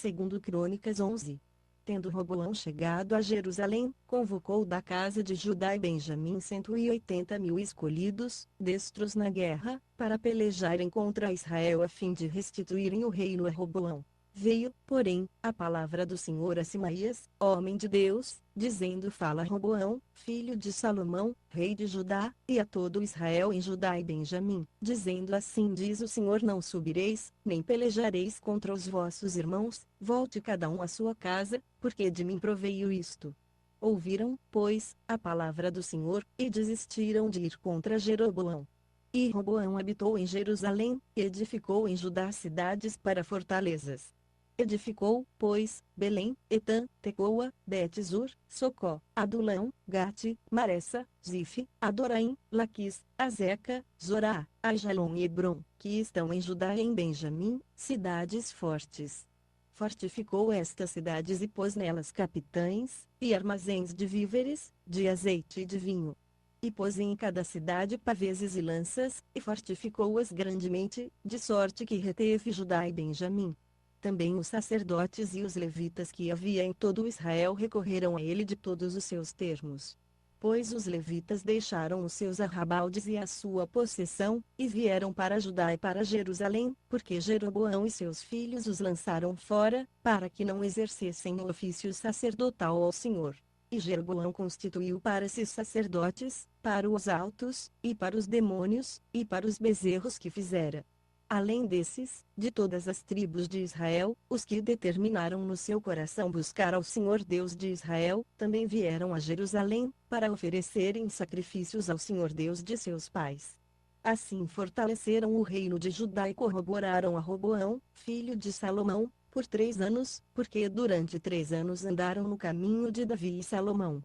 Segundo Crônicas 11. Tendo Roboão chegado a Jerusalém, convocou da casa de Judá e Benjamim 180.000 escolhidos, destros na guerra, para pelejarem contra Israel a fim de restituírem o reino a Roboão. Veio, porém, a palavra do Senhor a Simaías, homem de Deus, dizendo: Fala a Roboão, filho de Salomão, rei de Judá, e a todo Israel em Judá e Benjamim, dizendo: Assim diz o Senhor: Não subireis, nem pelejareis contra os vossos irmãos, volte cada um à sua casa, porque de mim proveio isto. Ouviram, pois, a palavra do Senhor, e desistiram de ir contra Jeroboão. E Roboão habitou em Jerusalém, e edificou em Judá cidades para fortalezas. Edificou, pois, Belém, Etã, Tecoa, Bet-zur, Socó, Adulão, Gate, Maressa, Zife, Adoraim, Laquis, Azeca, Zorá, Aijalon e Hebron, que estão em Judá e em Benjamim, cidades fortes. Fortificou estas cidades e pôs nelas capitães, e armazéns de víveres, de azeite e de vinho. E pôs em cada cidade pavês e lanças, e fortificou-as grandemente, de sorte que reteve Judá e Benjamim. Também os sacerdotes e os levitas que havia em todo Israel recorreram a ele de todos os seus termos. Pois os levitas deixaram os seus arrabaldes e a sua possessão, e vieram para Judá e para Jerusalém, porque Jeroboão e seus filhos os lançaram fora, para que não exercessem o ofício sacerdotal ao Senhor. E Jeroboão constituiu para si sacerdotes, para os altos, e para os demônios, e para os bezerros que fizera. Além desses, de todas as tribos de Israel, os que determinaram no seu coração buscar ao Senhor Deus de Israel, também vieram a Jerusalém, para oferecerem sacrifícios ao Senhor Deus de seus pais. Assim fortaleceram o reino de Judá e corroboraram a Roboão, filho de Salomão, por 3 anos, porque durante 3 anos andaram no caminho de Davi e Salomão.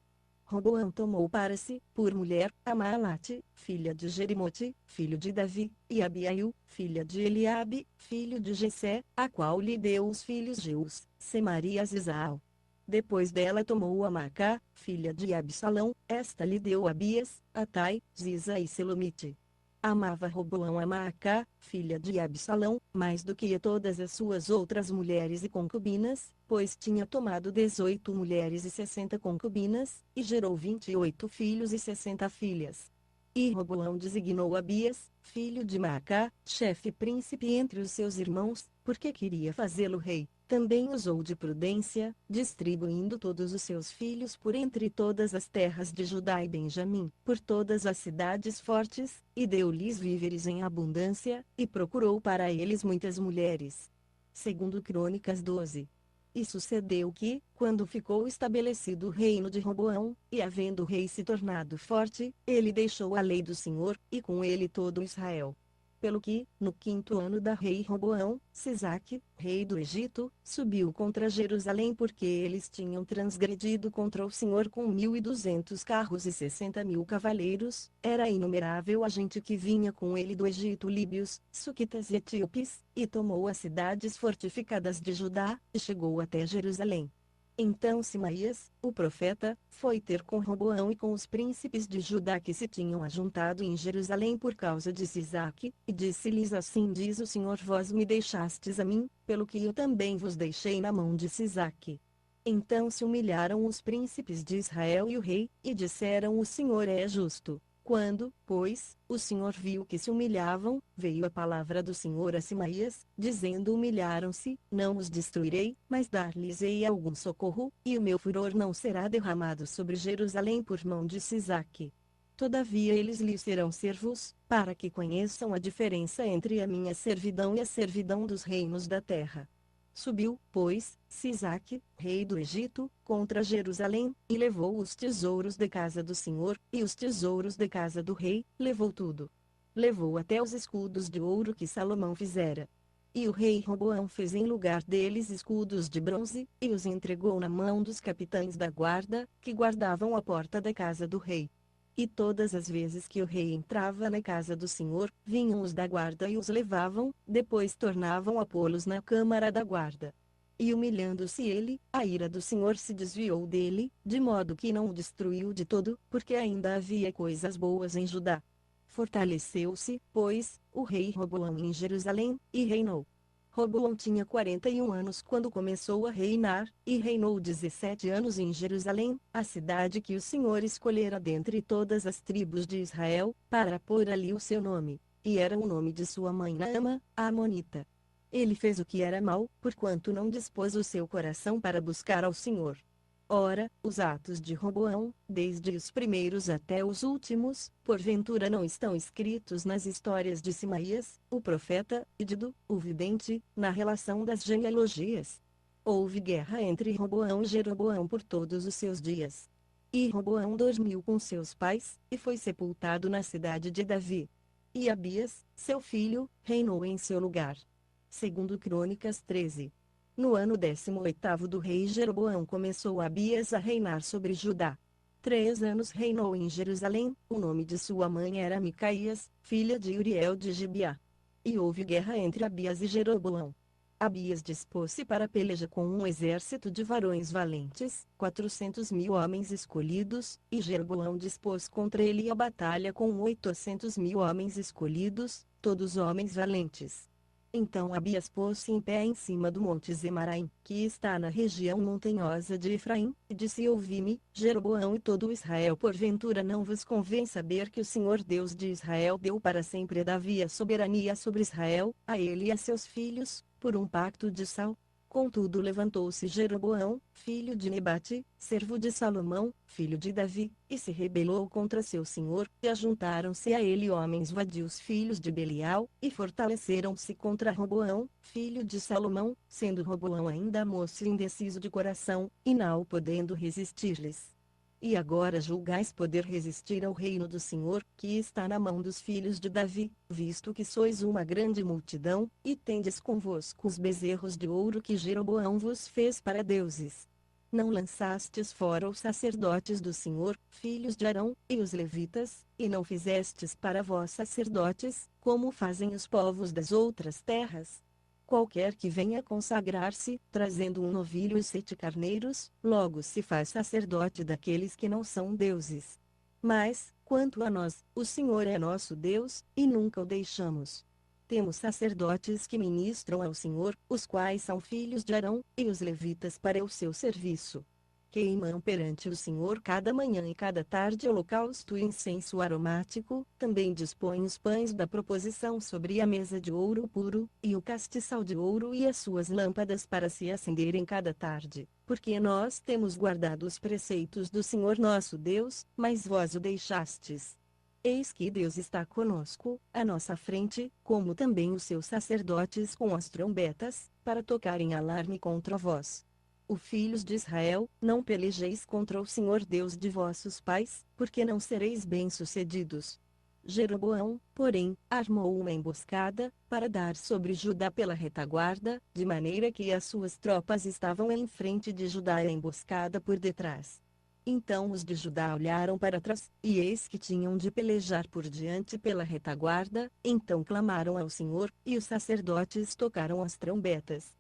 Roboão tomou para si, por mulher, a Maalate, filha de Jerimote, filho de Davi, e Abiail, filha de Eliabe, filho de Jessé, a qual lhe deu os filhos Jeus, Semarias e Zaal. Depois dela tomou a Maacá, filha de Absalão, esta lhe deu Abias, Atai, Ziza e Selomite. Amava Roboão a Maacá, filha de Absalão, mais do que a todas as suas outras mulheres e concubinas, pois tinha tomado 18 mulheres e 60 concubinas, e gerou 28 filhos e 60 filhas. E Roboão designou Abias, filho de Maacá, chefe príncipe entre os seus irmãos, porque queria fazê-lo rei. Também usou de prudência, distribuindo todos os seus filhos por entre todas as terras de Judá e Benjamim, por todas as cidades fortes, e deu-lhes víveres em abundância, e procurou para eles muitas mulheres. Segundo Crônicas 12. E sucedeu que, quando ficou estabelecido o reino de Roboão, e havendo o rei se tornado forte, ele deixou a lei do Senhor, e com ele todo Israel. Pelo que, no 5º ano da rei Roboão, Sisaque, rei do Egito, subiu contra Jerusalém porque eles tinham transgredido contra o Senhor com 1.200 carros e 60.000 cavaleiros, era inumerável a gente que vinha com ele do Egito, líbios, suquitas e etíopes, e tomou as cidades fortificadas de Judá, e chegou até Jerusalém. Então Simaías, o profeta, foi ter com Roboão e com os príncipes de Judá que se tinham ajuntado em Jerusalém por causa de Sisaque, e disse-lhes: Assim diz o Senhor: Vós me deixastes a mim, pelo que eu também vos deixei na mão de Sisaque. Então se humilharam os príncipes de Israel e o rei, e disseram: O Senhor é justo. Quando, pois, o Senhor viu que se humilhavam, veio a palavra do Senhor a Simaías, dizendo: Humilharam-se, não os destruirei, mas dar-lhes-ei algum socorro, e o meu furor não será derramado sobre Jerusalém por mão de Sisaque. Todavia eles lhes serão servos, para que conheçam a diferença entre a minha servidão e a servidão dos reinos da terra. Subiu, pois, Sisaque, rei do Egito, contra Jerusalém, e levou os tesouros de casa do Senhor, e os tesouros de casa do rei, levou tudo. Levou até os escudos de ouro que Salomão fizera. E o rei Roboão fez em lugar deles escudos de bronze, e os entregou na mão dos capitães da guarda, que guardavam a porta da casa do rei. E todas as vezes que o rei entrava na casa do Senhor, vinham os da guarda e os levavam, depois tornavam a pô-los na câmara da guarda. E humilhando-se ele, a ira do Senhor se desviou dele, de modo que não o destruiu de todo, porque ainda havia coisas boas em Judá. Fortaleceu-se, pois, o rei Roboão em Jerusalém, e reinou. Roboão tinha 41 anos quando começou a reinar, e reinou 17 anos em Jerusalém, a cidade que o Senhor escolhera dentre todas as tribos de Israel, para pôr ali o seu nome. E era o nome de sua mãe Naama, a Amonita. Ele fez o que era mal, porquanto não dispôs o seu coração para buscar ao Senhor. Ora, os atos de Roboão, desde os primeiros até os últimos, porventura não estão escritos nas histórias de Simaías, o profeta, e de Ido, o vidente, na relação das genealogias. Houve guerra entre Roboão e Jeroboão por todos os seus dias. E Roboão dormiu com seus pais, e foi sepultado na cidade de Davi. E Abias, seu filho, reinou em seu lugar. Segundo Crônicas 13. No ano 18º do rei Jeroboão começou Abias a reinar sobre Judá. 3 anos reinou em Jerusalém, o nome de sua mãe era Micaías, filha de Uriel de Gibeá. E houve guerra entre Abias e Jeroboão. Abias dispôs-se para a peleja com um exército de varões valentes, 400.000 homens escolhidos, e Jeroboão dispôs contra ele a batalha com 800.000 homens escolhidos, todos homens valentes. Então Abias pôs-se em pé em cima do monte Zemaraim, que está na região montanhosa de Efraim, e disse: Ouvi-me, Jeroboão e todo Israel, porventura não vos convém saber que o Senhor Deus de Israel deu para sempre a Davi a soberania sobre Israel, a ele e a seus filhos, por um pacto de sal? Contudo levantou-se Jeroboão, filho de Nebate, servo de Salomão, filho de Davi, e se rebelou contra seu senhor, e ajuntaram-se a ele homens vadios filhos de Belial, e fortaleceram-se contra Roboão, filho de Salomão, sendo Roboão ainda moço e indeciso de coração, e não podendo resistir-lhes. E agora julgais poder resistir ao reino do Senhor, que está na mão dos filhos de Davi, visto que sois uma grande multidão, e tendes convosco os bezerros de ouro que Jeroboão vos fez para deuses. Não lançastes fora os sacerdotes do Senhor, filhos de Arão, e os levitas, e não fizestes para vós sacerdotes, como fazem os povos das outras terras? Qualquer que venha consagrar-se, trazendo um novilho e 7 carneiros, logo se faz sacerdote daqueles que não são deuses. Mas, quanto a nós, o Senhor é nosso Deus, e nunca o deixamos. Temos sacerdotes que ministram ao Senhor, os quais são filhos de Arão, e os levitas para o seu serviço. Queimam perante o Senhor cada manhã e cada tarde holocausto e incenso aromático, também dispõem os pães da proposição sobre a mesa de ouro puro, e o castiçal de ouro e as suas lâmpadas para se acenderem cada tarde, porque nós temos guardado os preceitos do Senhor nosso Deus, mas vós o deixastes. Eis que Deus está conosco, à nossa frente, como também os seus sacerdotes com as trombetas, para tocarem alarme contra vós. Ó filhos de Israel, não pelejeis contra o Senhor Deus de vossos pais, porque não sereis bem-sucedidos. Jeroboão, porém, armou uma emboscada, para dar sobre Judá pela retaguarda, de maneira que as suas tropas estavam em frente de Judá e a emboscada por detrás. Então os de Judá olharam para trás, e eis que tinham de pelejar por diante pela retaguarda, então clamaram ao Senhor, e os sacerdotes tocaram as trombetas.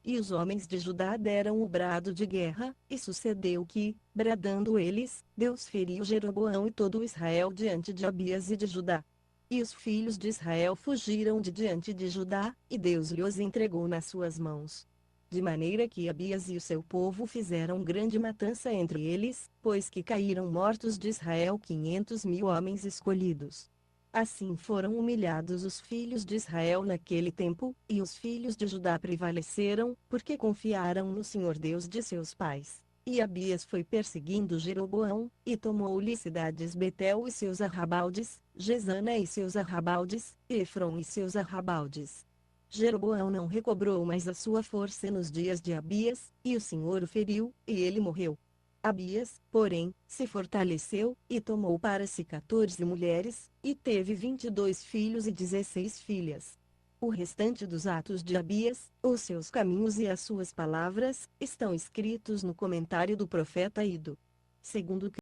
E os homens de Judá deram o brado de guerra, e sucedeu que, bradando eles, Deus feriu Jeroboão e todo Israel diante de Abias e de Judá. E os filhos de Israel fugiram de diante de Judá, e Deus lhes entregou nas suas mãos. De maneira que Abias e o seu povo fizeram grande matança entre eles, pois que caíram mortos de Israel 500.000 homens escolhidos. Assim foram humilhados os filhos de Israel naquele tempo, e os filhos de Judá prevaleceram, porque confiaram no Senhor Deus de seus pais. E Abias foi perseguindo Jeroboão, e tomou-lhe cidades Betel e seus arrabaldes, Gesana e seus arrabaldes, Efron e seus arrabaldes. Jeroboão não recobrou mais a sua força nos dias de Abias, e o Senhor o feriu, e ele morreu. Abias, porém, se fortaleceu, e tomou para si 14 mulheres, e teve 22 filhos e 16 filhas. O restante dos atos de Abias, os seus caminhos e as suas palavras, estão escritos no comentário do profeta Ido. Segundo